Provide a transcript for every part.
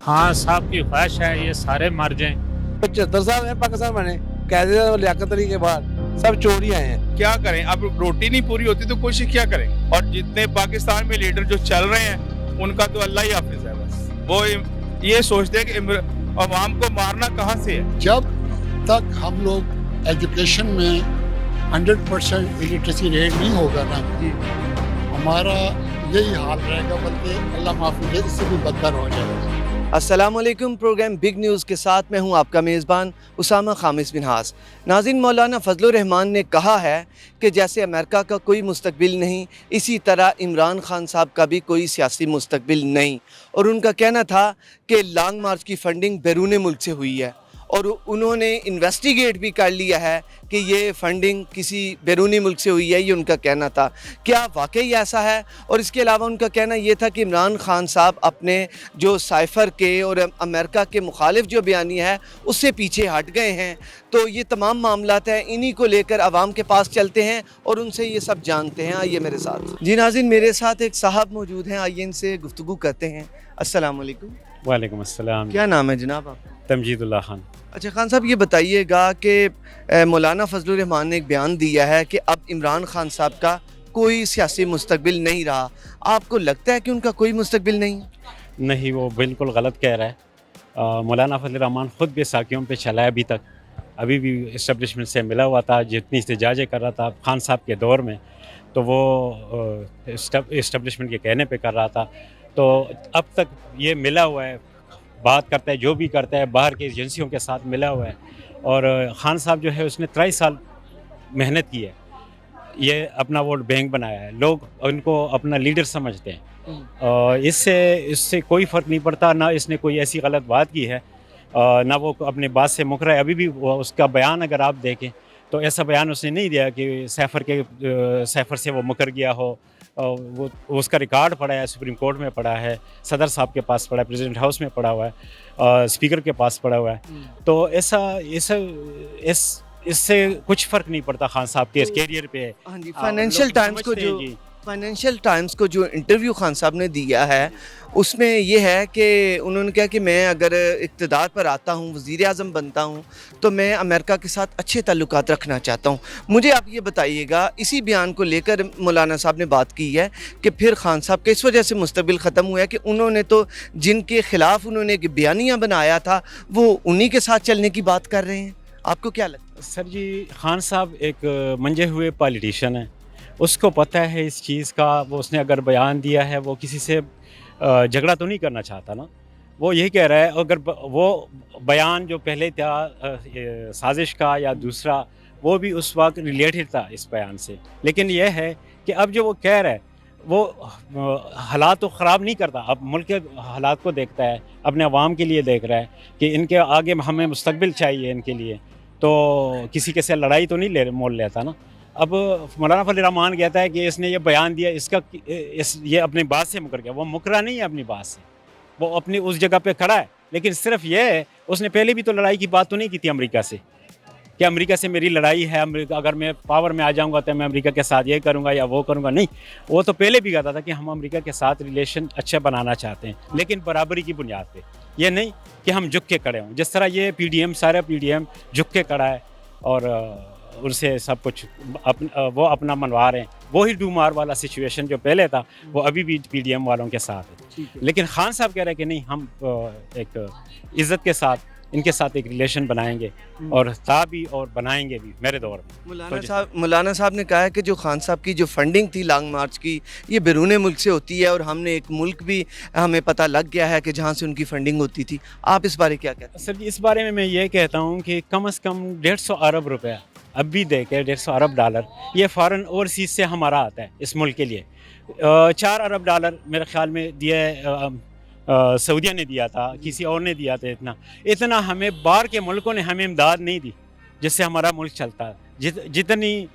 हाँ साहब की ख्वाहिश है ये सारे मर जाएं। 75 साल में पाकिस्तान बने, कैद लियाकत अली के बाद सब चोरी आए हैं। क्या करें, अब रोटी नहीं पूरी होती तो कोशिश क्या करें। और जितने पाकिस्तान में लीडर जो चल रहे हैं उनका तो अल्लाह ही हाफिज है। बस वो ये सोचते हैं कि अवाम को मारना कहाँ से है। जब तक हम लोग एजुकेशन में 100% इलिटरेसी रेट नहीं होगा ना, हमारा यही हाल रहेगा, बल्कि अल्लाह माफ़ी दे इससे भी बदतर हो जाएगा। अस्सलाम वालेकुम। प्रोग्राम बिग न्यूज़ के साथ मैं हूं आपका मेज़बान उसामा खामिस बिनहास। नाज़रीन, मौलाना फजलुर रहमान ने कहा है कि जैसे अमेरिका का कोई मुस्तकबिल नहीं, इसी तरह इमरान खान साहब का भी कोई सियासी मुस्तकबिल नहीं। और उनका कहना था कि लॉन्ग मार्च की फ़ंडिंग बैरून मुल्क से हुई है और उन्होंने इन्वेस्टिगेट भी कर लिया है कि ये फ़ंडिंग किसी बैरूनी मुल्क से हुई है, ये उनका कहना था। क्या वाकई ऐसा है? और इसके अलावा उनका कहना ये था कि इमरान खान साहब अपने जो साइफ़र के और अमेरिका के मुखालिफ जो बयानी है उससे पीछे हट गए हैं। तो ये तमाम मामलात हैं, इन्हीं को लेकर आवाम के पास चलते हैं और उनसे ये सब जानते हैं। आइए मेरे साथ। जी नाज़रीन, मेरे साथ एक साहब मौजूद हैं, आइए इनसे गुफ्तगू करते हैं। अस्सलाम वालेकुम। वालेकुम अस्सलाम। क्या नाम है जनाब आपका? तमजीदुल्लाह खान। अच्छा खान साहब, ये बताइएगा कि मौलाना फजलुर रहमान ने एक बयान दिया है कि अब इमरान खान साहब का कोई सियासी मुस्तकबिल नहीं रहा। आपको लगता है कि उनका कोई मुस्तकबिल नहीं है? नहीं, वो बिल्कुल गलत कह रहा है। मौलाना फजल रहमान ख़ुद भी साकियों पे चला है अभी तक, अभी भी इस्टेब्लिशमेंट से मिला हुआ था। जितनी इस्तेजाजें कर रहा था खान साहब के दौर में, तो वो इस्टेब्लिशमेंट के कहने पे कर रहा था। तो अब तक ये मिला हुआ है, बात करता है, जो भी करता है बाहर की एजेंसियों के साथ मिला हुआ है। और खान साहब जो है उसने 23 साल मेहनत की है, ये अपना वोट बैंक बनाया है, लोग उनको अपना लीडर समझते हैं। इससे कोई फ़र्क नहीं पड़ता, ना इसने कोई ऐसी गलत बात की है, ना वो अपने बात से मुकरा है। अभी भी उसका बयान अगर आप देखें तो ऐसा बयान उसने नहीं दिया कि सैफर से वो मुकर गया हो। वो उसका रिकॉर्ड पड़ा है, सुप्रीम कोर्ट में पड़ा है, सदर साहब के पास पड़ा है, प्रेसिडेंट हाउस में पड़ा हुआ है, स्पीकर के पास पड़ा हुआ है। तो इससे कुछ फ़र्क नहीं पड़ता खान साहब के कैरियर पे। हाँ जी, फाइनेंशियल टाइम्स को जो इंटरव्यू खान साहब ने दिया है उसमें ये है कि उन्होंने कहा कि मैं अगर इक़्तिदार पर आता हूँ, वज़ीर आज़म बनता हूँ, तो मैं अमेरिका के साथ अच्छे ताल्लुकात रखना चाहता हूँ। मुझे आप ये बताइएगा, इसी बयान को लेकर मौलाना साहब ने बात की है कि फिर खान साहब के इस वजह से मुस्तकबिल ख़त्म हुआ है कि उन्होंने तो जिनके ख़िलाफ़ उन्होंने एक बयानिया बनाया था वो उन्हीं के साथ चलने की बात कर रहे हैं। आपको क्या लगता है? सर जी, खान साहब एक मंजे हुए पॉलिटिशियन है, उसको पता है इस चीज़ का। वो उसने अगर बयान दिया है, वो किसी से झगड़ा तो नहीं करना चाहता ना। वो यही कह रहा है, अगर वो बयान जो पहले था साजिश का या दूसरा, वो भी उस वक्त रिलेटेड था इस बयान से। लेकिन यह है कि अब जो वो कह रहा है वो हालात तो ख़राब नहीं करता, अब मुल्क के हालात को देखता है, अपने अवाम के लिए देख रहा है कि इनके आगे हमें मुस्तकबिल चाहिए इनके लिए। तो किसी के से लड़ाई तो नहीं मोल लेता ना। अब मौलाना फजल रहमान कहता है कि इसने ये बयान दिया, ये अपनी बात से मुकर गया। वो मुकरा नहीं है अपनी बात से, वो अपनी उस जगह पे खड़ा है। लेकिन सिर्फ ये है, उसने पहले भी तो लड़ाई की बात तो नहीं की थी अमेरिका से, कि अमेरिका से मेरी लड़ाई है, अमेरिका अगर मैं पावर में आ जाऊंगा तो मैं अमेरिका के साथ ये करूंगा या वो करूंगा। नहीं, वो तो पहले भी कहता था कि हम अमेरिका के साथ रिलेशन अच्छा बनाना चाहते हैं, लेकिन बराबरी की बुनियाद पे। ये नहीं कि हम झुक के खड़े हों, जिस तरह ये PDM, सारा PDM झुक के खड़ा है और उनसे सब कुछ वो अपना मनवा रहे हैं। वही डूमार वाला सिचुएशन जो पहले था वो अभी भी PDM वालों के साथ है। लेकिन खान साहब कह रहे हैं कि नहीं, हम एक इज़्ज़त के साथ इनके साथ एक रिलेशन बनाएंगे और था भी और बनाएंगे भी मेरे दौर में। मौलाना साहब ने कहा है कि जो खान साहब की जो फंडिंग थी लॉन्ग मार्च की, ये बैरून मुल्क से होती है और हमने एक मुल्क भी हमें पता लग गया है कि जहाँ से उनकी फंडिंग होती थी। आप इस बारे क्या कहते हैं? सर जी, इस बारे में मैं ये कहता हूँ कि कम से कम 150 अरब रुपया अब भी दे के, 150 अरब डॉलर ये फ़ॉरेन ओवरसीज़ से हमारा आता है इस मुल्क के लिए। 4 अरब डॉलर मेरे ख्याल में दिया सऊदिया ने दिया था, किसी और ने दिया था। इतना हमें बाहर के मुल्कों ने हमें इमदाद नहीं दी जिससे हमारा मुल्क चलता है। जितनी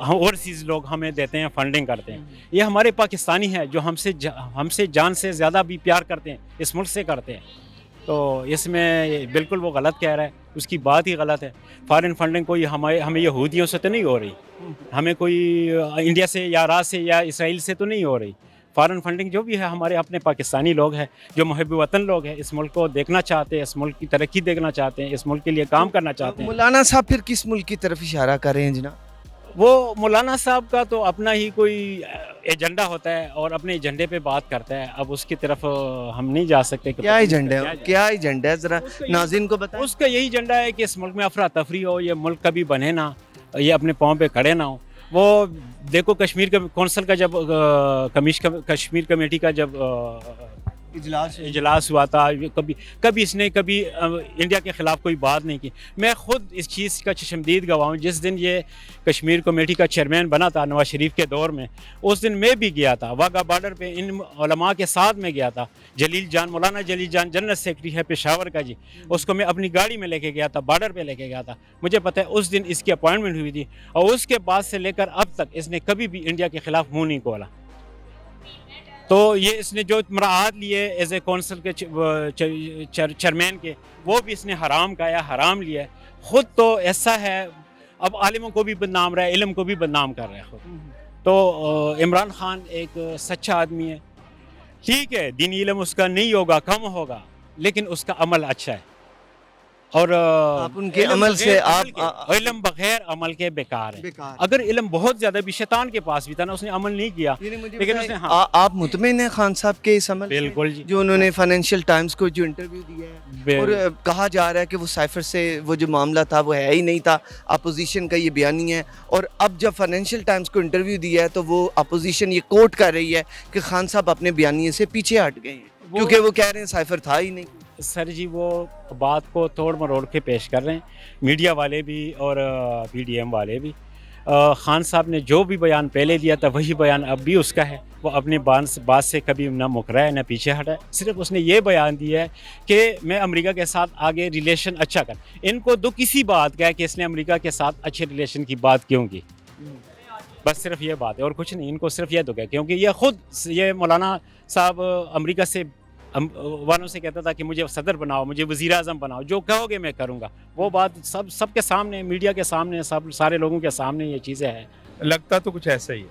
ओवरसीज़ लोग हमें देते हैं, फंडिंग करते हैं, ये हमारे पाकिस्तानी है जो हमसे जान से ज़्यादा भी प्यार करते हैं, इस मुल्क से करते हैं। तो इसमें बिल्कुल वो गलत कह रहा है, उसकी बात ही गलत है। फॉरेन फंडिंग कोई हमें यहूदियों से तो नहीं हो रही, हमें कोई इंडिया से या इराक़ से या इसराइल से तो नहीं हो रही। फॉरेन फंडिंग जो भी है हमारे अपने पाकिस्तानी लोग हैं जो मुहब्ब वतन लोग हैं, इस मुल्क को देखना चाहते हैं, इस मुल्क की तरक्की देखना चाहते हैं, इस मुल्क के लिए काम करना चाहते हैं। मौलाना साहब फिर किस मुल्क की तरफ इशारा कर रहे हैं जनाब? वो मौलाना साहब का तो अपना ही कोई एजेंडा होता है और अपने एजेंडे पे बात करता है। अब उसकी तरफ हम नहीं जा सकते कि क्या एजेंडा है, क्या एजेंडा है, जरा नाज़रीन को बताएं। उसका यही एजेंडा है कि इस मुल्क में अफरा तफरी हो, ये मुल्क कभी बने ना, ये अपने पाँव पे खड़े ना हो। वो देखो कश्मीर कौंसिल का जब कश्मीर कमेटी का जब इजलास हुआ था, कभी इसने इंडिया के ख़िलाफ़ कोई बात नहीं की। मैं ख़ुद इस चीज़ का चशमदीद गवाह हूँ। जिस दिन ये कश्मीर कमेटी का चेयरमैन बना था नवाज शरीफ के दौर में, उस दिन मैं भी गया था वाघा बॉर्डर पे, इन उलमा के साथ में गया था। मौलाना जलील जान जनरल सेक्रेटरी है पेशावर का जी, उसको मैं अपनी गाड़ी में लेके गया था, बॉर्डर पे लेके गया था। मुझे पता है उस दिन इसकी अपॉइंटमेंट हुई थी और उसके बाद से लेकर अब तक इसने कभी भी इंडिया के ख़िलाफ़ मुँह नहीं खोला। तो ये इसने जो मराहत लिए एज ए कौंसिल के चेयरमैन के, वो भी इसने हराम खाया, हराम लिया है। ख़ुद तो ऐसा है, अब आलिमों को भी बदनाम रहा है, इल्म को भी बदनाम कर रहा है खुद। तो इमरान खान एक सच्चा आदमी है, ठीक है, दीनी इल्म उसका नहीं होगा, कम होगा, लेकिन उसका अमल अच्छा है। और आप उनके अमल से इल्म बगैर अमल के बेकार है। अगर इल्म बहुत ज़्यादा भी शैतान के पास भी था ना, उसने अमल नहीं किया, लेकिन उसने आप मुतमिन हैं खान साहब के इस अमल से? बिल्कुल जी। जो उन्होंने फाइनेंशियल टाइम्स को जो इंटरव्यू दिया है और कहा जा रहा है कि वो साइफर से वो जो मामला था वो है ही नहीं था, अपोजिशन का ये बयानी है। और अब जब फाइनेंशियल टाइम्स को इंटरव्यू दिया है तो वो अपोजिशन ये कोट कर रही है कि खान साहब अपने बयानी से पीछे हट गए हैं, क्योंकि वो कह रहे हैं साइफर था ही नहीं। सर जी, वो बात को तोड़ मरोड़ के पेश कर रहे हैं, मीडिया वाले भी और PDM वाले भी। खान साहब ने जो भी बयान पहले दिया था वही बयान अब भी उसका है। वो अपने बात से कभी ना मुकरा है ना पीछे हटा है। सिर्फ उसने ये बयान दिया है कि मैं अमेरिका के साथ आगे रिलेशन अच्छा कर। इनको दुख इसी बात का है कि इसने अमेरिका के साथ अच्छे रिलेशन की बात क्यों की, बस सिर्फ ये बात है और कुछ नहीं। इनको सिर्फ ये दुख है क्योंकि ये मौलाना साहब अमेरिका से वालों से कहता था कि मुझे सदर बनाओ, मुझे वज़ीर आज़म बनाओ, जो कहोगे मैं करूँगा। वो बात सबके सामने, मीडिया के सामने, सारे लोगों के सामने ये चीज़ें हैं। लगता तो कुछ ऐसा ही है।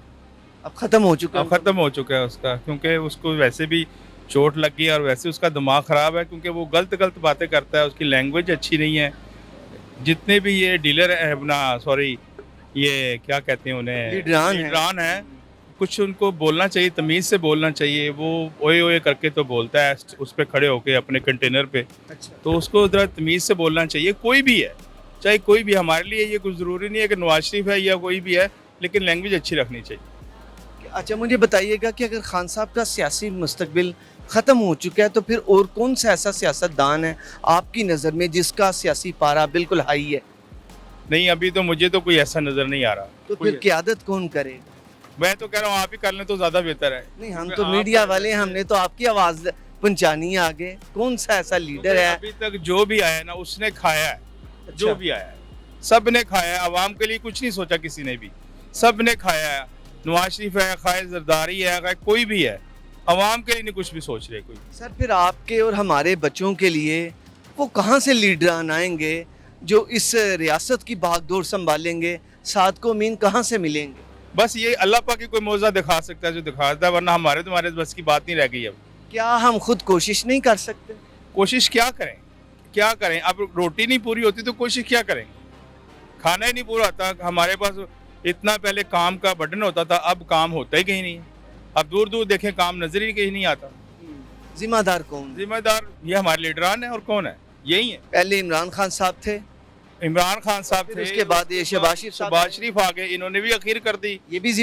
अब ख़त्म हो चुका है, अब ख़त्म हो चुका है उसका, क्योंकि उसको वैसे भी चोट लग गई और वैसे उसका दिमाग ख़राब है, क्योंकि वो गलत बातें करता है, उसकी लैंग्वेज अच्छी नहीं है। जितने भी ये डीलर है अपना, सॉरी, ये क्या कहते हैं उन्हें, लीडरान है, कुछ उनको बोलना चाहिए, तमीज़ से बोलना चाहिए। वो ओए ओए करके तो बोलता है उस पर खड़े होके अपने कंटेनर पे। अच्छा। तो उसको ज़रा तमीज़ से बोलना चाहिए। कोई भी है, चाहे कोई भी, हमारे लिए ये कुछ ज़रूरी नहीं है कि नवाज शरीफ है या कोई भी है, लेकिन लैंग्वेज अच्छी रखनी चाहिए। अच्छा, मुझे बताइएगा कि अगर खान साहब का सियासी मुस्तकबिल ख़त्म हो चुका है तो फिर और कौन सा ऐसा सियासतदान है आपकी नज़र में जिसका सियासी पारा बिल्कुल हाई है? नहीं, अभी तो मुझे तो कोई ऐसा नज़र नहीं आ रहा। तो फिर क़यादत कौन करे? मैं तो कह रहा हूँ आप ही कर लें तो ज़्यादा बेहतर है। नहीं, हम तो मीडिया वाले, हमने तो आपकी आवाज़ पहुंचानी है आगे। कौन सा ऐसा लीडर है? अभी तक जो भी आया ना उसने खाया है। जो भी आया है सब ने खाया है। आवाम के लिए कुछ नहीं सोचा किसी ने भी, सब ने खाया है। नवाज शरीफ है, खाए जरदारी है, खाए कोई भी है, आवाम के लिए नहीं कुछ भी सोच रहे कोई। सर, फिर आपके और हमारे बच्चों के लिए वो कहाँ से लीडरान आएंगे जो इस रियासत की भागदौड़ संभालेंगे? साथ को मीन कहाँ से मिलेंगे? बस ये अल्लाह पाक की कोई मौजा दिखा सकता है जो दिखाता है, वरना हमारे बस की बात नहीं रह गई। अब क्या हम खुद कोशिश नहीं कर सकते? कोशिश क्या करें? अब रोटी नहीं पूरी होती तो कोशिश क्या करें? खाना ही नहीं पूरा होता। हमारे पास इतना पहले काम का बटन होता था, अब काम होता ही कहीं नहीं है। अब दूर दूर देखें, काम नजर ही कहीं नहीं आता। जिम्मेदार कौन? जिम्मेदार ये हमारे लीडरान है, और कौन है? यही है। पहले इमरान खान साहब थे, इमरान खान साहब थे, उसके बाद ये शहबाज शरीफ आ गए, इन्होंने भी अखीर कर दी। ये भी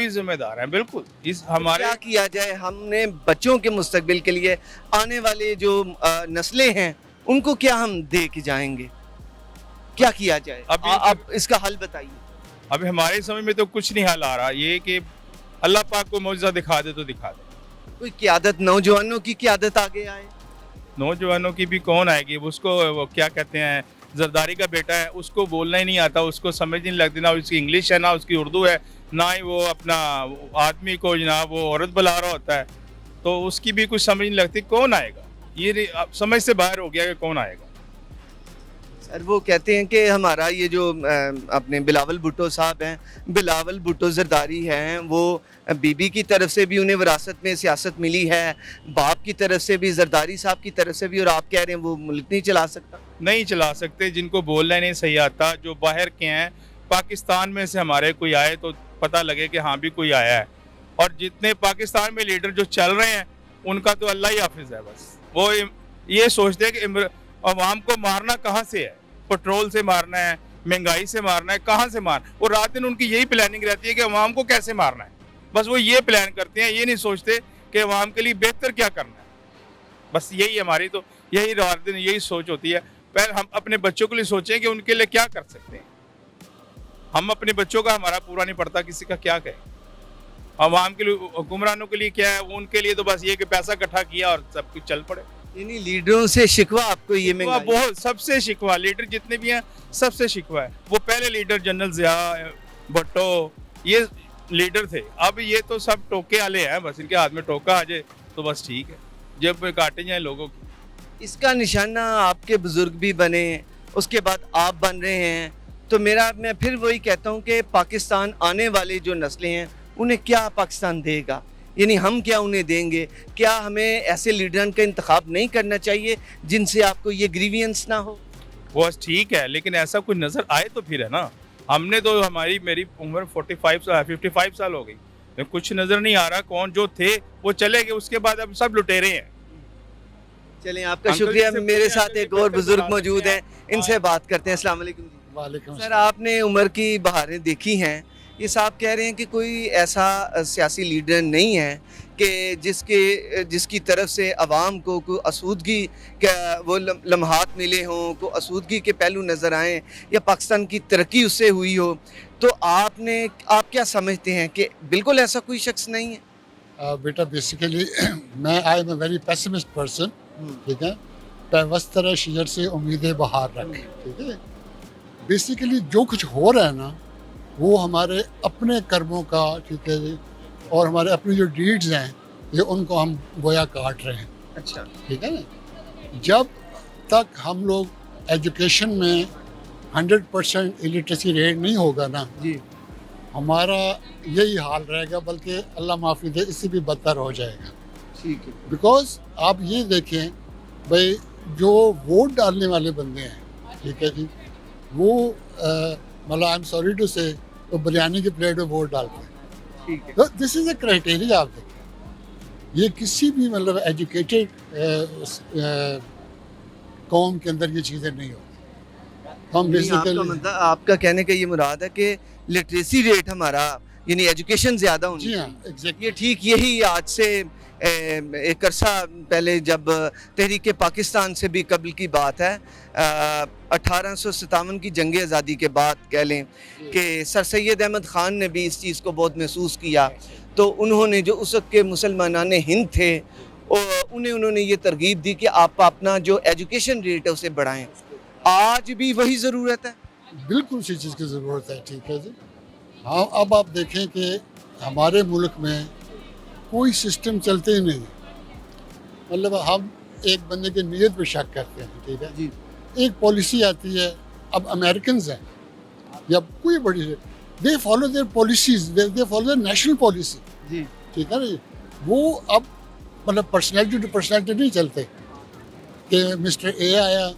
जिम्मेदार हैं बिल्कुल। इस हमारे क्या किया जाए? हमने बच्चों के मुस्तकबिल के लिए, आने वाले जो नस्लें हैं उनको क्या हम दे के जाएंगे? क्या किया जाए? आप इसका हल बताइए। अभी हमारे समय में तो कुछ नहीं हल आ रहा। ये कि अल्लाह पाक को मौजज़ा दिखा दे तो दिखा दे। कोई क़यादत, नौजवानों की क़यादत आगे आए। नौजवानों की भी कौन आएगी? उसको वो क्या कहते हैं, जरदारी का बेटा है, उसको बोलना ही नहीं आता, उसको समझ नहीं लगती, ना उसकी इंग्लिश है ना उसकी उर्दू है, ना ही वो अपना आदमी को जनाब वो औरत बुला रहा होता है, तो उसकी भी कुछ समझ नहीं लगती। कौन आएगा? ये समझ से बाहर हो गया कि कौन आएगा। सर वो कहते हैं कि हमारा ये जो अपने बिलावल भुट्टो साहब हैं, बिलावल भुट्टो जरदारी हैं, वो बीबी की तरफ से भी उन्हें विरासत में सियासत मिली है, बाप की तरफ से भी, जरदारी साहब की तरफ से भी, और आप कह रहे हैं वो मुल्क नहीं चला सकता। नहीं चला सकते, जिनको बोलना नहीं सही आता, जो बाहर के हैं, पाकिस्तान में से हमारे कोई आए तो पता लगे कि हाँ भी कोई आया है। और जितने पाकिस्तान में लीडर जो चल रहे हैं उनका तो अल्लाह ही हाफिज है। बस वो ये सोचते हैं कि अवाम को मारना कहाँ से है, पेट्रोल से मारना है, महंगाई से मारना है, कहाँ से मारना। और रात दिन उनकी यही प्लानिंग रहती है कि अवाम को कैसे मारना है। बस वो ये प्लान करते हैं, ये नहीं सोचते कि अवाम के लिए बेहतर क्या करना है। बस यही हमारी तो यही रात दिन यही सोच होती है। पहले हम अपने बच्चों के लिए सोचें कि उनके लिए क्या कर सकते हैं। हम अपने बच्चों का हमारा पूरा नहीं पड़ता, किसी का क्या कहें। अवाम के लिए, हुक्मरानों के लिए क्या है, उनके लिए तो बस ये कि पैसा इकट्ठा किया और सब कुछ चल पड़े। यानी लीडरों से शिकवा आपको ये शिकवा महंगाई? बहुत, सबसे शिकवा, लीडर जितने भी हैं सबसे शिकवा है। वो पहले लीडर जनरल ज़िया, भुट्टो, ये लीडर थे। अब ये तो सब टोके वाले हैं, बस इनके हाथ में टोका आ जाए तो बस ठीक है, जब काटे जाए लोगों की। इसका निशाना आपके बुजुर्ग भी बने, उसके बाद आप बन रहे हैं, तो मैं फिर वही कहता हूँ कि पाकिस्तान आने वाले जो नस्लें हैं उन्हें क्या पाकिस्तान देगा, यानी हम क्या उन्हें देंगे? क्या हमें ऐसे लीडर का इंतखाब नहीं करना चाहिए जिनसे आपको ये ग्रीवियंस ना हो? बस ठीक है, लेकिन ऐसा कुछ नज़र आए तो फिर है ना। हमने तो मेरी उम्र 55 साल हो गई, कुछ नज़र नहीं आ रहा। कौन जो थे वो चले गए, उसके बाद अब सब लुटेरे हैं। चलें, आपका अंकल शुक्रिया। जी से मेरे पूछें, साथ अंकल एक जी और बेहतर बुजुर्ग बात मौजूद है। हैं, इनसे बात करते हैं। अस्सलाम वालेकुम जी। वालेकुम सर, आपने उम्र की बहारें देखी हैं, ये साहब कह रहे हैं कि कोई ऐसा सियासी लीडर नहीं है कि जिसकी तरफ से आवाम को कोई आसूदगी का वो लम्हात मिले हों, को आसूदगी के पहलू नज़र आएँ या पाकिस्तान की तरक्की उससे हुई हो। तो आप क्या समझते हैं कि बिल्कुल ऐसा कोई शख्स नहीं है? बेटा बेसिकली मैं I am a very pessimist person, ठीक है। पैवस्तर शजर से उम्मीदें बहार रख, ठीक है। बेसिकली जो कुछ हो रहा है ना वो हमारे अपने कर्मों का, ठीक है जी, और हमारे अपने जो डीड्स हैं ये उनको हम गोया काट रहे हैं। अच्छा, ठीक है ना। जब तक हम लोग एजुकेशन में 100% इलिटरेसी रेट नहीं होगा ना जी, हमारा यही हाल रहेगा, बल्कि अल्लाह माफ़ी दे इससे भी बदतर हो जाएगा। ठीक है। बिकॉज आप ये देखें भाई, जो वोट डालने वाले बंदे हैं, ठीक है जी, वो मतलब आई एम सॉरी टू से तो बिरयानी की प्लेट में वोट डालते हैं। ठीक है। तो दिस इज़ अ क्राइटेरिया। आप देखें, ये किसी भी मतलब एजुकेटेड कौम के अंदर ये चीज़ें नहीं होती। हम नहीं, बेसिकली आपका कहने का ये मुराद है कि लिटरेसी रेट हमारा, यानी एजुकेशन ज़्यादा होनी जी हाँ, चाहिए। एग्जैक्टली। ये ठीक यही आज से एक अरसा पहले जब तहरीक पाकिस्तान से भी कबल की बात है, 1857 की जंग आज़ादी के बाद कह लें कि सर सैयद अहमद ख़ान ने भी इस चीज़ को बहुत महसूस किया। तो उन्होंने जो उस वक्त के मुसलमानान हिंद थे उन्होंने ये तरगीब दी कि आप अपना जो एजुकेशन रेट है उसे बढ़ाएं। आज भी वही ज़रूरत है। बिल्कुल सी चीज़ की ज़रूरत है, ठीक है जी। हाँ, अब आप देखें कि हमारे मुल्क में कोई सिस्टम चलते ही नहीं। मतलब हम एक बंदे की नीयत पे शक करते हैं, ठीक है जी। एक पॉलिसी आती है, अब अमेरिकन हैं या कोई बड़ी, they follow their policies, they follow their national policy, जी, ठीक है ना। वो अब मतलब पर्सनैलिटी टू पर्सनैलिटी नहीं चलते कि मिस्टर ए आया,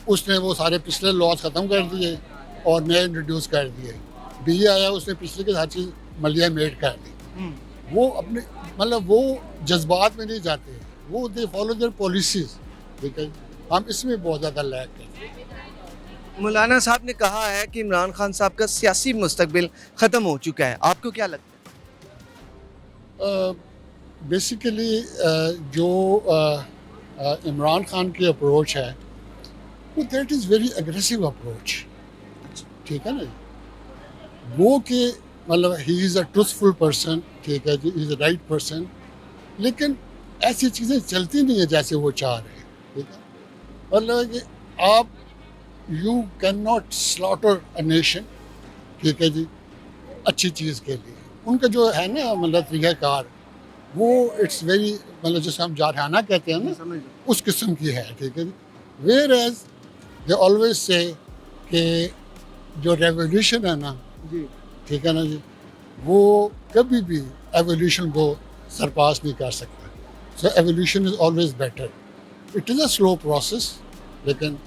उसने वो सारे पिछले लॉज ख़त्म कर दिए और नए इंट्रोड्यूस कर दिए। बी आया, उसने पिछले के हर चीज़ मलिया मेड कर दी। वो अपने मतलब वो जज्बात में नहीं जाते, वो दे फॉलो देयर पॉलिसीज, ठीक है। हम इसमें बहुत ज़्यादा लैग करते हैं। मौलाना साहब ने कहा है कि इमरान खान साहब का सियासी मुस्तकबिल ख़त्म हो चुका है, आपको क्या लगता है? बेसिकली जो इमरान खान की अप्रोच है वो that is very aggressive approach, ठीक है ना। वो कि मतलब ही इज़ अ ट्रूथफुल पर्सन, ठीक है जी, इज़ अ राइट पर्सन, लेकिन ऐसी चीज़ें चलती नहीं है जैसे वो चाह रहे हैं, ठीक है। मतलब कि आप you can not slaughter a nation, ठीक है जी, अच्छी चीज़ के लिए। उनका जो है ना मतलब तरीक़ाकार वो इट्स वेरी मतलब जैसे हम जारहाना कहते हैं ना, उस किस्म की है, ठीक है जी। Whereas they always say कि जो रेवोल्यूशन है ना, जी ठीक है ना जी, वो कभी भी एवोल्यूशन को सरपास नहीं कर सकता. So evolution is always better. It is a slow process, लेकिन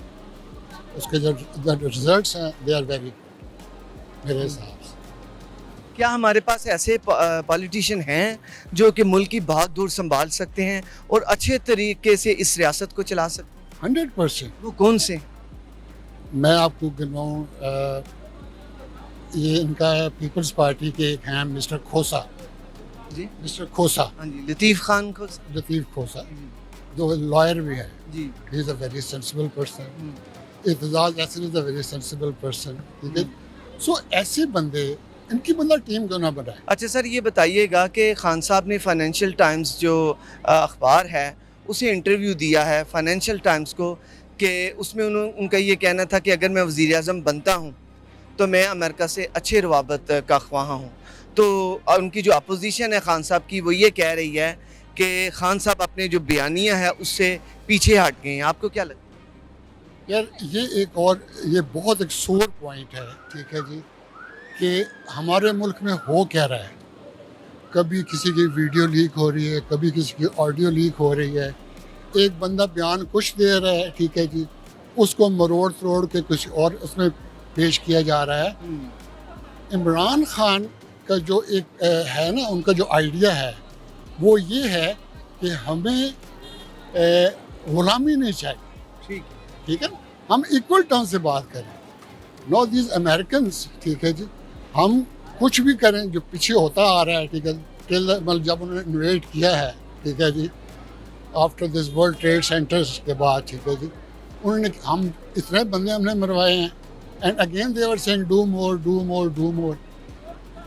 उसके जो रिजल्ट्स हैं दे आर वेरी गुड मेरे हिसाब से. क्या हमारे पास ऐसे पॉलिटिशियन हैं जो कि मुल्क की भाग दौड़ संभाल सकते हैं और अच्छे तरीके से इस रियासत को चला सकते हैं? 100%. वो कौन से? मैं आपको गिनाऊँ, ये इनका पीपल्स पार्टी के एक हैं मिस्टर खोसा. जी मिस्टर खोसा, हाँ जी, लतीफ़ खान को। लतीफ़ खोसा, जो लॉयर भी है. जी he is a very sensible person. Aitzaz Hasan is a very sensible person. ठीक है. सो ऐसे बंदे, इनकी मतलब टीम क्यों ना बनाए. अच्छा सर, ये बताइएगा कि खान साहब ने फाइनेंशियल टाइम्स जो अखबार है उसे इंटरव्यू दिया है फाइनेंशियल टाइम्स को, कि उसमें उनका ये कहना था कि अगर मैं वज़ीर आज़म बनता हूँ तो मैं अमेरिका से अच्छे रवाबत का ख्वाह हूँ. तो उनकी जो अपोजिशन है खान साहब की, वो ये कह रही है कि खान साहब अपने जो बयानिया है उससे पीछे हट गए हैं. आपको क्या लगता है? यार ये एक और, ये बहुत एक सोर पॉइंट है. ठीक है जी, कि हमारे मुल्क में हो क्या रहा है. कभी किसी की वीडियो लीक हो रही है, कभी किसी की ऑडियो लीक हो रही है. एक बंदा बयान कुछ दे रहा है, ठीक है जी, उसको मरोड़ तोड़ के कुछ और उसमें पेश किया जा रहा है. इमरान खान का जो एक है ना, उनका जो आइडिया है वो ये है कि हमें गुलामी नहीं चाहिए. ठीक है ना, हम इक्वल टर्म से बात करें. Not these American. ठीक है जी, हम कुछ भी करें जो पीछे होता आ रहा है. ठीक है, मतलब जब उन्होंने इन्वेट किया है, ठीक है जी, after this World Trade Centres के बाद, ठीक है जी, उन्होंने, हम इतने बंदे हमने मरवाए हैं. And again they were saying do more do more do more.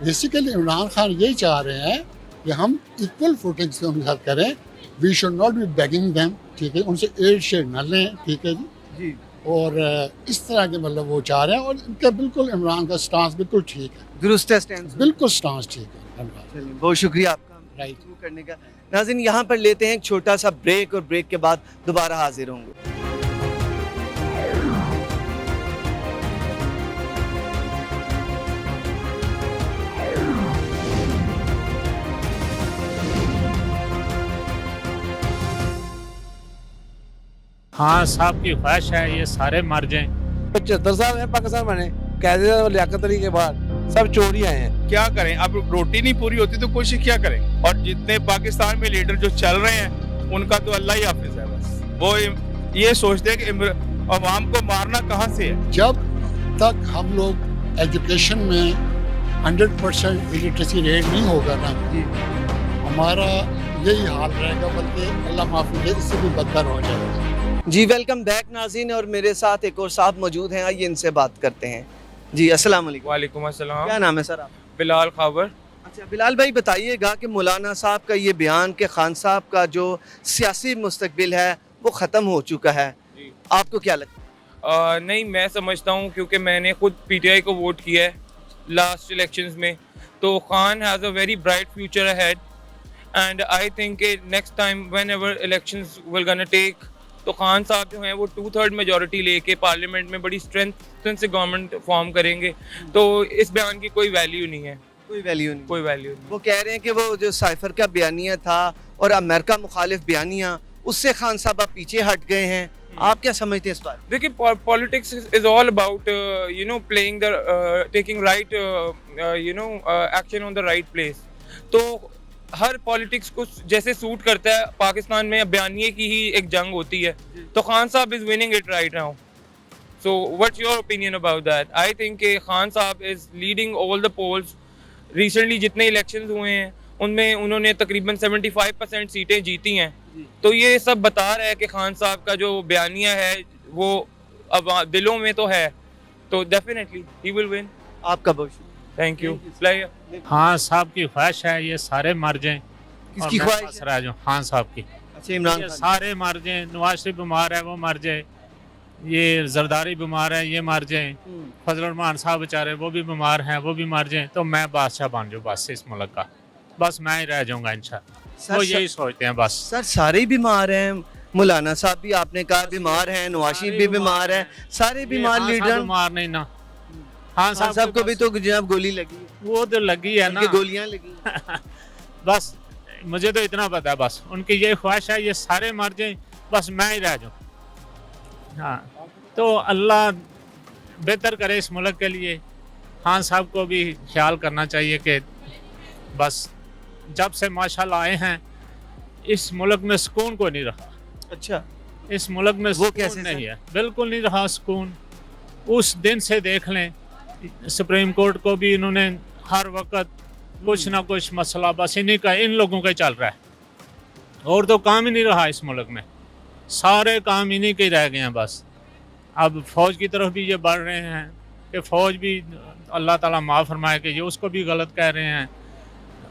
Basically Imran Khan यही चाह रहे हैं कि हम इक्वल फुटिंग से उनके साथ करें. We should not be begging them. ठीक है, उनसे एड शेड न लें. ठीक है जी. और इस तरह के मतलब वो चाह रहे हैं. और इनका बिल्कुल इमरान का स्टांस बिल्कुल ठीक है. दुरुस्त है स्टैंड? बिल्कुल स्टांस ठीक है. चलिए, बहुत शुक्रिया आपका राइट शुरू करने का. नाज़रीन, यहाँ पर लेते हैं एक छोटा सा ब्रेक और ब्रेक के बाद दोबारा हाजिर होंगे. हाँ साहब की ख्वाहिश है ये सारे मर जाएं. 75 साल में पाकिस्तान बने, कैद लियाकत अली के बाद सब चोरी आए हैं. क्या करें, अब रोटी नहीं पूरी होती तो कोशिश क्या करें. और जितने पाकिस्तान में लीडर जो चल रहे हैं उनका तो अल्लाह ही हाफिज है. बस वो ये सोचते हैं कि अवाम को मारना कहाँ से है. जब तक हम लोग एजुकेशन में 100% इलिटरेसी रेट नहीं होगा ना, हमारा यही हाल रहेगा, बल्कि अल्लाह माफ़ी दे इससे भी बदतर हो जाएगा. जी वेलकम बैक नाज़रीन, और मेरे साथ एक और साहब मौजूद हैं. आइए इनसे बात करते हैं. जी अस्सलाम वालेकुम. वालेकुम अस्सलाम. क्या नाम है सर आप? बिलाल खाबर. अच्छा बिलाल भाई, बताइएगा कि मौलाना साहब का ये बयान कि खान साहब का जो सियासी मुस्तकबिल है वो ख़त्म हो चुका है, आपको क्या लगता है? नहीं, मैं समझता हूँ, क्योंकि मैंने खुद पीटीआई को वोट किया है लास्ट इलेक्शंस में. तो Khan has a very bright future ahead and I think next time whenever elections will gonna take, तो खान साहब जो हैं वो 2/3 मेजॉरिटी लेके पार्लियामेंट में बड़ी स्ट्रेंथ से गवर्नमेंट फॉर्म करेंगे. तो इस बयान की कोई वैल्यू नहीं है. कोई वैल्यू नहीं. कोई वैल्यू नहीं. वो कह रहे हैं कि वो जो साइफर का बयानिया था और अमेरिका मुखालिफ बयानिया, उससे खान साहब अब पीछे हट गए हैं. आप क्या समझते हैं इस बात? देखिए, politics is all about playing the taking right action on the right place. तो हर पॉलिटिक्स को जैसे सूट करता है. पाकिस्तान में बयानिए की ही एक जंग होती है, तो Khan Sahab is winning it right now. So what's your opinion about that? I think Khan Sahab is leading all the polls. Recently जितने इलेक्शंस हुए हैं उनमें उन्होंने तकरीबन 75% सीटें जीती हैं. तो ये सब बता रहा है कि खान साहब का जो बयानिया है वो अब दिलों में तो है. तो डेफिनेटली ही विल विन. आपका बहुत शुक्रिया. Thank you. हाँ साहब की ख्वाहिश है ये सारे मर जाएं. किसकी और मैं ख्वाहिश बस है? रह जाऊं. खान साहब की. अच्छा, इमरान ये खान. सारे मर जाएं. नवाज शरीफ बीमार है वो मर जाए, ये जरदारी बीमार है ये मर जाएं, फजल रहमान साहब बेचारे वो भी बीमार हैं वो भी मर जाएं, तो मैं बादशाह बन जाऊँ बस इस मुल्क का. बस मैं ही रह जाऊंगा इंशाल्लाह. वो यही सोचते हैं बस. सर सारे ही बीमार हैं. मौलाना साहब भी आपने कहा बीमार हैं, नवाज शरीफ भी बीमार है, सारे बीमार ये खान साहब लीडर। बीमार नहीं ना, खान खान साहब को भी तो जनाब गोली लगी है, वो तो लगी है ना, उनकी गोलियां लगी। बस मुझे तो इतना पता है, बस उनकी ये ख्वाहिश है ये सारे मर जाएं, बस मैं ही रह जाऊं। हाँ, तो अल्लाह बेहतर करे इस मुल्क के लिए। खान साहब को भी ख्याल करना चाहिए कि बस जब से माशाल्लाह आए हैं इस मुल्क में सुकून को नहीं रहा। अच्छा, इस मुल्क में वो सुकून कैसे नहीं सर? है, बिल्कुल नहीं रहा सुकून। उस दिन से देख लें, सुप्रीम कोर्ट को भी इन्होंने हर वक्त कुछ ना कुछ मसला बस इन्हीं का, इन लोगों का ही चल रहा है, और तो काम ही नहीं रहा इस मुल्क में, सारे काम इन्हीं के ही रह गए हैं बस। अब फ़ौज की तरफ भी ये बढ़ रहे हैं कि फ़ौज भी अल्लाह ताला माफ़ फरमाए कि ये उसको भी गलत कह रहे हैं,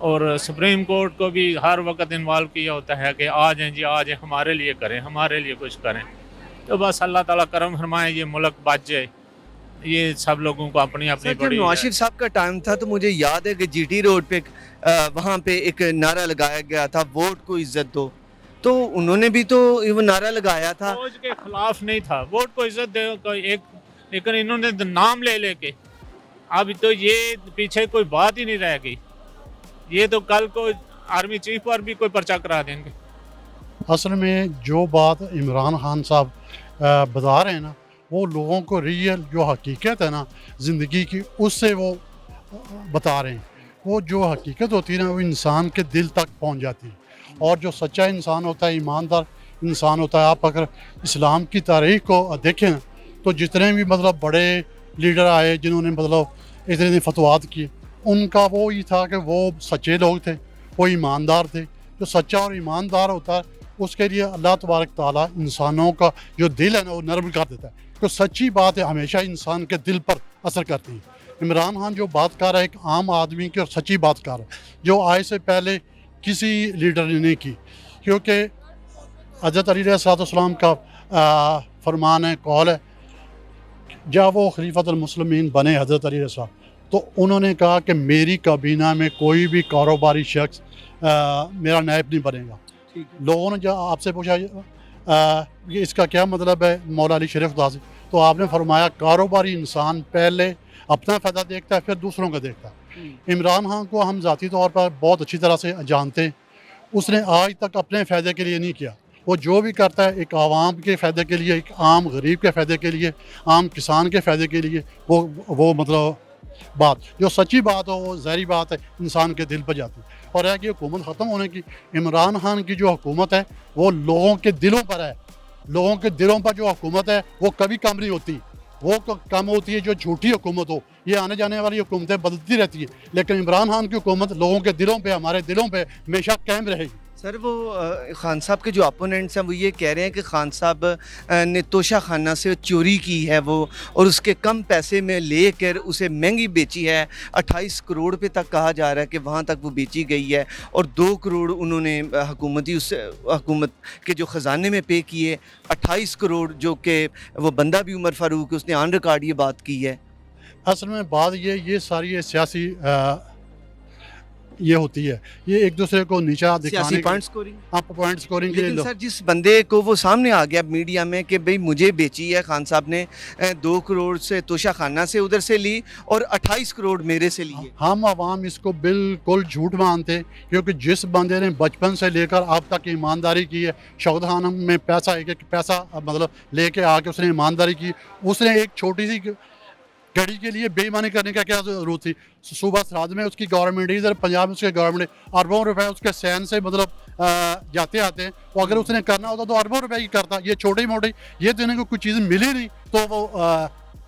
और सुप्रीम कोर्ट को भी हर वक्त इन्वॉल्व किया होता है कि आ जाएं जी, आ जाएं, हमारे लिए करें, हमारे लिए कुछ करें। तो बस अल्लाह ताला करम फरमाए, ये मुल्क बच जाए। ये सब लोगों को अपनी अपनी सर जब बड़ी नवाज शरीफ साहब का टाइम था तो मुझे याद है कि जीटी रोड पे वहाँ पे एक नारा लगाया गया था, वोट को इज्जत दो, तो उन्होंने भी तो वो नारा लगाया था। फौज के खिलाफ नहीं था, वोट को इज्जत दे एक, लेकिन इन्होंने तो नाम ले लेके अब तो ये पीछे कोई बात ही नहीं रह गई। ये तो कल को आर्मी चीफ पर भी कोई पर्चा करा देंगे। असल में जो बात इमरान खान साहब बता रहे हैं ना, वो लोगों को रियल जो हकीकत है ना ज़िंदगी की, उससे वो बता रहे हैं। वो जो हकीकत होती है ना, वो इंसान के दिल तक पहुंच जाती है, और जो सच्चा इंसान होता है, ईमानदार इंसान होता है। आप अगर इस्लाम की तारीख को देखें ना, तो जितने भी मतलब बड़े लीडर आए जिन्होंने मतलब इतने फतवात किए, उनका वो ही था कि वो सच्चे लोग थे, वो ईमानदार थे। जो सच्चा और ईमानदार होता है उसके लिए अल्लाह तबारक ताला इंसानों का जो दिल है ना वो नरम कर देता है। तो सच्ची बात है हमेशा इंसान के दिल पर असर करती है। इमरान खान जो बात कर रहा है एक आम आदमी की और सच्ची बात कर रहा है, जो आए से पहले किसी लीडर ने नहीं की, क्योंकि हज़रत अली अलैहिस्सलाम का फरमान है, कौल है, जब वो खलीफतुल मुस्लिमीन बने हज़रत अली अलैहिस्सलाम, तो उन्होंने कहा कि मेरी काबीना में कोई भी कारोबारी शख्स मेरा नायब नहीं बनेगा। लोगों ने जब आपसे पूछा ये इसका क्या मतलब है मौला अली शरीफ से, तो आपने फरमाया कारोबारी इंसान पहले अपना फ़ायदा देखता है फिर दूसरों का देखता है। इमरान खान को हम ज़ाती तौर पर बहुत अच्छी तरह से जानते हैं। उसने आज तक अपने फ़ायदे के लिए नहीं किया, वो जो भी करता है एक आवाम के फ़ायदे के लिए, एक आम गरीब के फ़ायदे के लिए, आम किसान के फ़ायदे के लिए। वो मतलब बात जो सच्ची बात हो वो ज़ाहिर बात है इंसान के दिल पर जाती है। और है कि हुकूमत ख़त्म होने की, इमरान खान की जो हुकूमत है वो लोगों के दिलों पर है। लोगों के दिलों पर जो हुकूमत है वो कभी कम नहीं होती, वो कम होती है जो झूठी हुकूमत हो। ये आने जाने वाली हुकूमतें बदलती रहती है, लेकिन इमरान खान की हुकूमत लोगों के दिलों पे, हमारे दिलों पे हमेशा कायम रहेगी। सर वो खान साहब के जो अपोनेंट्स हैं वो ये कह रहे हैं कि खान साहब ने तोशा खाना से चोरी की है वो, और उसके कम पैसे में लेकर उसे महंगी बेची है। 28 करोड़ पे तक कहा जा रहा है कि वहाँ तक वो बेची गई है, और 2 करोड़ उन्होंने हुकूमत के जो ख़जाने में पे किए। 28 करोड़ जो कि वो बंदा भी उमर फ़ारूक, उसने ऑन रिकॉर्ड ये बात की है। असल में बात ये सारी ये सियासी ये होती है, ये एक दूसरे को नीचा दिखाने पॉइंट स्कोरिंग, आप पॉइंट स्कोरिंग के लेकिन लिए। सर जिस बंदे को वो सामने आ गया मीडिया में कि भाई मुझे बेची है खान साहब ने 2 करोड़ से तोशा खाना से उधर से ली और 28 करोड़ मेरे से लिए। हम आवाम इसको बिल्कुल झूठ मानते, क्योंकि जिस बंदे ने बचपन से लेकर अब तक ईमानदारी की है, शौकत खान में पैसा एक पैसा मतलब लेके आके उसने ईमानदारी की। उसने एक छोटी सी घड़ी के लिए बेईमानी करने का क्या जरूरत थी। सूबा सराज में उसकी गवर्नमेंट, इधर पंजाब में उसके गवर्नमेंट, अरबों रुपए उसके सैन से मतलब जाते आते हैं। वो अगर उसने करना होता तो अरबों रुपए की करता। ये छोटी मोटी ये तो इन्हें को कुछ चीज़ मिली नहीं तो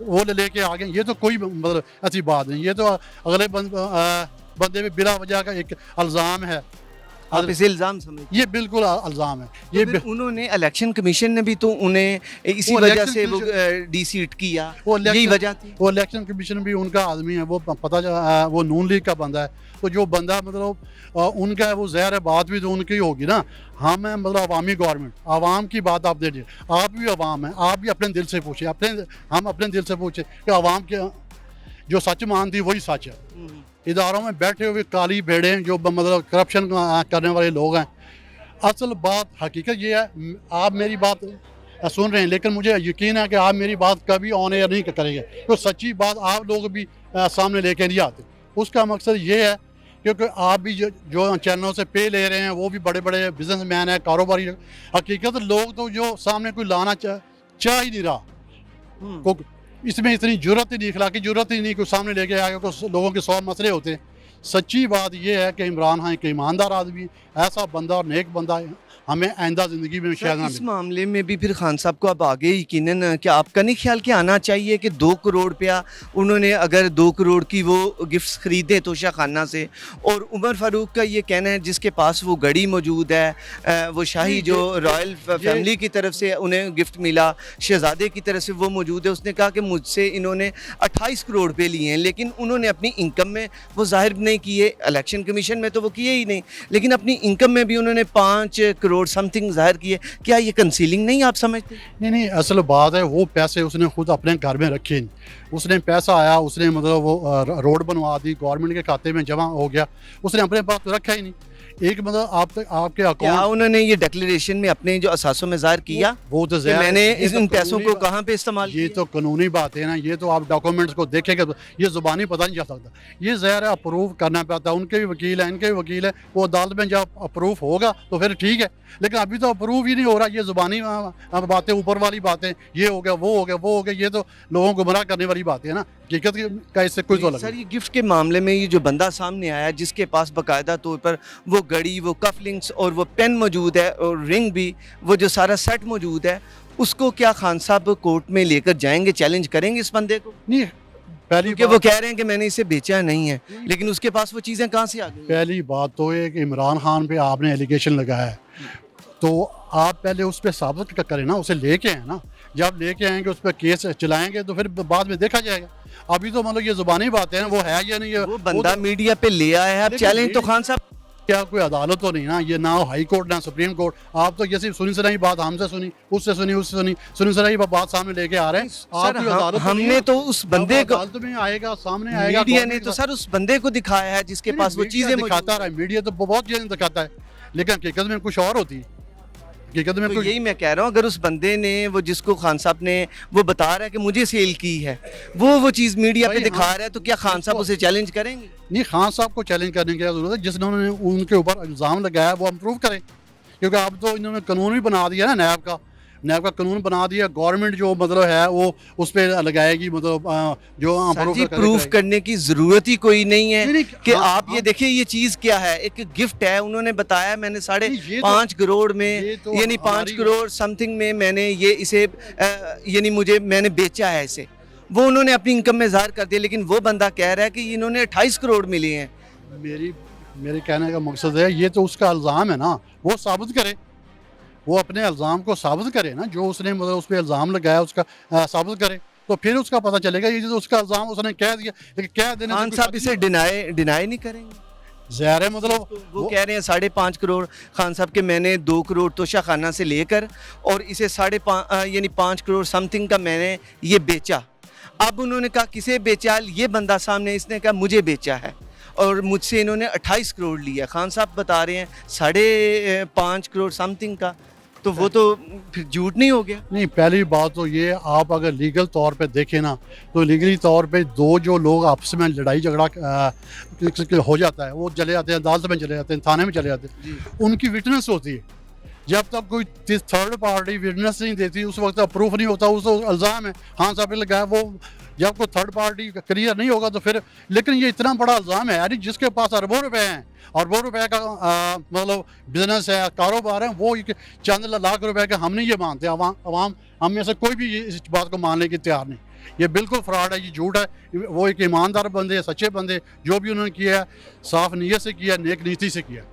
वो लेके आ गए। ये तो कोई मतलब ऐसी बात नहीं, ये तो अगले बंदे पे बिला वजह का एक इल्ज़ाम है। आप इसे इल्ज़ाम समझ, ये बिल्कुल इल्ज़ाम है। ये तो उन्होंने इलेक्शन कमीशन ने भी तो उन्हें इसी वजह से वो डीसीट किया, यही वजह थी। वो इलेक्शन कमीशन भी उनका आदमी है, वो पता वो नून लीग का बंदा है। तो जो बंदा मतलब उनका है वो ज़ाहिर है बात भी तो उनकी होगी ना। हम हैं मतलब अवामी गवर्नमेंट, आवाम की बात आप देखिए, आप भी अवाम हैं, आप भी अपने दिल से पूछे, हम अपने दिल से पूछे कि अवाम के जो सच मानती वही सच है। इदारों में बैठे हुए काली भेड़ें जो मतलब करप्शन करने वाले लोग हैं, असल बात हकीकत ये है, आप मेरी बात सुन रहे हैं, लेकिन मुझे यकीन है कि आप मेरी बात कभी ऑन एयर नहीं करेंगे, तो सच्ची बात आप लोग भी सामने लेके नहीं आते। उसका मकसद ये है क्योंकि आप भी जो चैनलों से पे ले रहे हैं वो भी बड़े बड़े बिजनेसमैन हैं, कारोबारी। हकीकत लोग तो जो सामने कोई लाना चाह ही नहीं रहा, इसमें इतनी जरूरत ही नहीं, अखलाकी जरूरत ही नहीं, कोई सामने लेके आएगा, कुछ लोगों के 100 मसले होते हैं। सच्ची बात यह है कि इमरान खान एक ईमानदार आदमी, ऐसा बंदा और नेक बंदा है, हमें आइंदा ज़िंदगी में शायद ना इस मिले। मामले में भी फिर खान साहब को अब आगे यकीनन क्या आपका नहीं ख्याल कि आना चाहिए कि 2 करोड़ रुपया उन्होंने अगर 2 करोड़ की वो गिफ्ट्स खरीदे तोशा खाना से, और उमर फारूक का ये कहना है जिसके पास वो घड़ी मौजूद है, वो शाही जो रॉयल फैमिली की तरफ से उन्हें गिफ्ट मिला, शहजादे की तरफ से वो मौजूद है, उसने कहा कि मुझसे इन्होंने 28 करोड़ रुपये लिए हैं, लेकिन उन्होंने अपनी इनकम में वो जाहिर नहीं किए, इलेक्शन कमीशन में तो वो किए ही नहीं, लेकिन अपनी इनकम में भी उन्होंने 5 करोड़ समथिंग जाहिर किए। क्या ये कंसीलिंग नहीं आप समझते? नहीं, असल बात है वो पैसे उसने खुद अपने घर में रखे नहीं, उसने पैसा आया, उसने मतलब वो रोड बनवा दी, गवर्नमेंट के खाते में जमा हो गया, उसने अपने पास तो रखा ही नहीं। एक मतलब आपके क्या अकाउंट, उन्होंने ये डिक्लेरेशन में अपने जो असासों में जाहिर किया वो तो कि ज़ाहिर- मैंने ये तो इन पैसों को कानूनी कहाँ पे इस्तेमाल ये किया? तो कानूनी बात है ना, ये तो आप डॉक्यूमेंट्स को देखेंगे, ये ज़ुबानी पता नहीं चल सकता, ये ज़ाहिर है अप्रूव करना पड़ता है, उनके भी वकील हैं, इनके भी वकील हैं, वो अदालत में जब अप्रूव होगा तो फिर ठीक है, लेकिन अभी तो अप्रूव ही नहीं हो रहा, ये ज़ुबानी बातें, ऊपर वाली बातें, ये हो गया, वो हो गया, वो हो गया, ये तो लोगों को गुमराह करने वाली बातें है ना, हकीकत का इससे कोई तो सर अलग ये गिफ्ट के मामले में ये जो बंदा सामने आया जिसके पास बाकायदा तौर पर वो घड़ी, वो कफ लिंक्स और वो पेन मौजूद है और रिंग भी, वो जो सारा सेट मौजूद है, उसको क्या खान साहब कोर्ट में लेकर जाएंगे, चैलेंज करेंगे इस बंदे को? नहीं। पहली क्योंकि वो कह रहे हैं कि मैंने इसे बेचा नहीं है, लेकिन उसके पास वो चीज़ें कहाँ से आ गई? पहली बात तो है कि इमरान खान पे आपने एलिगेशन लगाया है, तो आप पहले उस पर साबित करें ना, उसे लेके आए ना, जब लेके आएंगे उस पर केस चलाएंगे तो फिर बाद में देखा जाएगा। अभी तो मतलब ये ज़ुबानी बातें हैं, वो है या नहीं है, वो बंदा मीडिया पे ले आया है, अब लेकिन चैलेंज तो खान साहब क्या कोई अदालत तो नहीं ना, ये ना हाई कोर्ट ना सुप्रीम कोर्ट, आप तो जैसे सुनी सुनाई बात हमसे सुनी, उससे सुनी, उससे सुनी, सुनी सुनाई बात सामने लेके आ रहे हैं। सर आपकी अदालत तो नहीं हमने है। तो उस बंदे को, अदालत में आएगा, सामने आएगा, मीडिया ने तो सर उस बंदे को दिखाया है जिसके पास वो चीज़ें दिखाता रहा है, मीडिया तो बहुत चीज़ें दिखाता है, लेकिन हकीकत में कुछ और होती है, हकीकत में तो कुछ। यही मैं कह रहा हूँ, अगर उस बंदे ने वो जिसको खान साहब ने वो बता रहा है कि मुझे सेल की है, वो चीज़ मीडिया पे भाई दिखा हाँ, रहा है, तो क्या खान साहब उसे चैलेंज करेंगे? नहीं, खान साहब को चैलेंज करने की जरूरत है, जिन्होंने उनके ऊपर इल्ज़ाम लगाया वो अप्रूव करें, क्योंकि अब तो इन्होंने कानून भी बना दिया ना, नैब का कानून बना दिया, गवर्नमेंट जो मतलब है वो उस पर लगाएगी, मतलब जो प्रूफ करने की जरूरत ही कोई नहीं है नहीं, कि हाँ, आप ये देखिए ये चीज़ क्या है, एक गिफ्ट है, उन्होंने बताया मैंने नहीं, ये 5.5 करोड़ ये में, तो यानी 5 हमारी- करोड़ समथिंग में मैंने ये इसे यानी मैंने बेचा है इसे, वो उन्होंने अपनी इनकम में ज़ाहिर कर दिया, लेकिन वो बंदा कह रहा है कि इन्होंने 28 करोड़ मिले हैं। मेरे कहने का मकसद है, ये तो उसका इल्ज़ाम है ना, वो साबित करे, वो अपने इल्ज़ाम को साबित करे ना, जो उसने मतलब उस पर इल्ज़ाम लगाया उसका साबित करे, तो फिर उसका पता चलेगा। ये जो उसका इल्ज़ाम उसने कह दिया, लेकिन कह देने खान साहब इसे डिनाई नहीं करेंगे? ज़ाहिर है मतलब वो कह रहे हैं 5.5 करोड़ खान साहब के मैंने 2 करोड़ तोशा खाना से लेकर और इसे 5.5 यानी 5 करोड़ समथिंग का मैंने ये बेचा। अब उन्होंने कहा किसे बेचा, ये बंदा सामने, इसने कहा मुझे बेचा है और मुझसे इन्होंने 28 करोड़ लिया। खान साहब बता रहे हैं 5.5 करोड़ समथिंग का, तो वो तो फिर झूठ नहीं हो गया? नहीं, पहली बात तो ये, आप अगर लीगल तौर पे देखें ना, तो लीगली तौर पे दो जो लोग आपस में लड़ाई झगड़ा हो जाता है, वो चले जाते हैं अदालत में, चले जाते हैं थाने में, चले जाते हैं, उनकी विटनेस होती है। जब तक कोई थर्ड पार्टी विटनेस नहीं देती उस वक्त प्रूफ नहीं होता, उस इल्ज़ाम है हाँ साहब लगाया, वो जब कोई थर्ड पार्टी क्लियर नहीं होगा तो फिर, लेकिन ये इतना बड़ा इल्ज़ाम है यानी जिसके पास अरबों रुपए हैं, अरबों रुपए का मतलब बिजनेस है, कारोबार है, वो चंद लाख रुपए का हम नहीं ये मानते, अवाम हम में से कोई भी इस बात को मानने की तैयार नहीं। ये बिल्कुल फ्रॉड है, ये झूठ है। वो एक ईमानदार बंदे, सच्चे बंदे, जो भी उन्होंने किया है साफ नीयत से किया, नेक नीति से किया।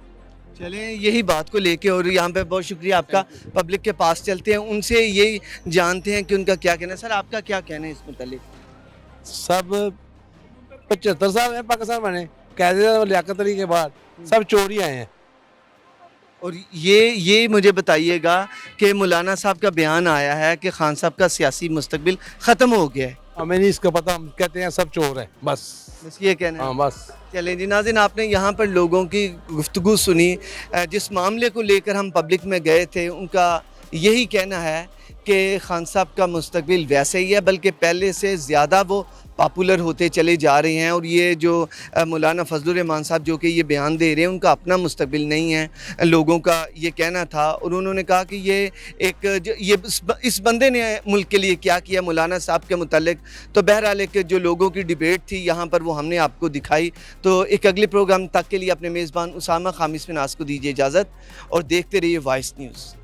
चलें यही बात को लेके, और यहाँ पे बहुत शुक्रिया आपका, पब्लिक के पास चलते हैं, उनसे यही जानते हैं कि उनका क्या कहना है। सर आपका क्या कहना है इस मुतालिक? सब 75 साल में पाकिस्तान बने, कैद लियाकत अली के बाद सब चोरी आए हैं। और ये मुझे बताइएगा कि मौलाना साहब का बयान आया है कि खान साहब का सियासी मुस्तकबिल ख़त्म हो गया है। हमें नहीं इसका पता, हम कहते हैं सब चोर है बस। बस ये कहना है। हाँ बस। चलें जी नाज़रीन, आपने यहाँ पर लोगों की गुफ्तगू सुनी। जिस मामले को लेकर हम पब्लिक में गए थे उनका यही कहना है कि खान साहब का मुस्तकबिल वैसे ही है, बल्कि पहले से ज़्यादा वो पॉपुलर होते चले जा रहे हैं। और ये जो मौलाना फजलुर रहमान साहब जो कि ये बयान दे रहे हैं, उनका अपना मुस्तकबिल नहीं है, लोगों का ये कहना था। और उन्होंने कहा कि ये इस बंदे ने मुल्क के लिए क्या किया मौलाना साहब के मुतालिक। तो बहरहाल एक जो लोगों की डिबेट थी यहाँ पर, वो हमने आपको दिखाई। तो एक अगले प्रोग्राम तक के लिए अपने मेज़बान उसामा खामिस मिन्हास को दीजिए इजाज़त और देखते रहिए वॉइस न्यूज़।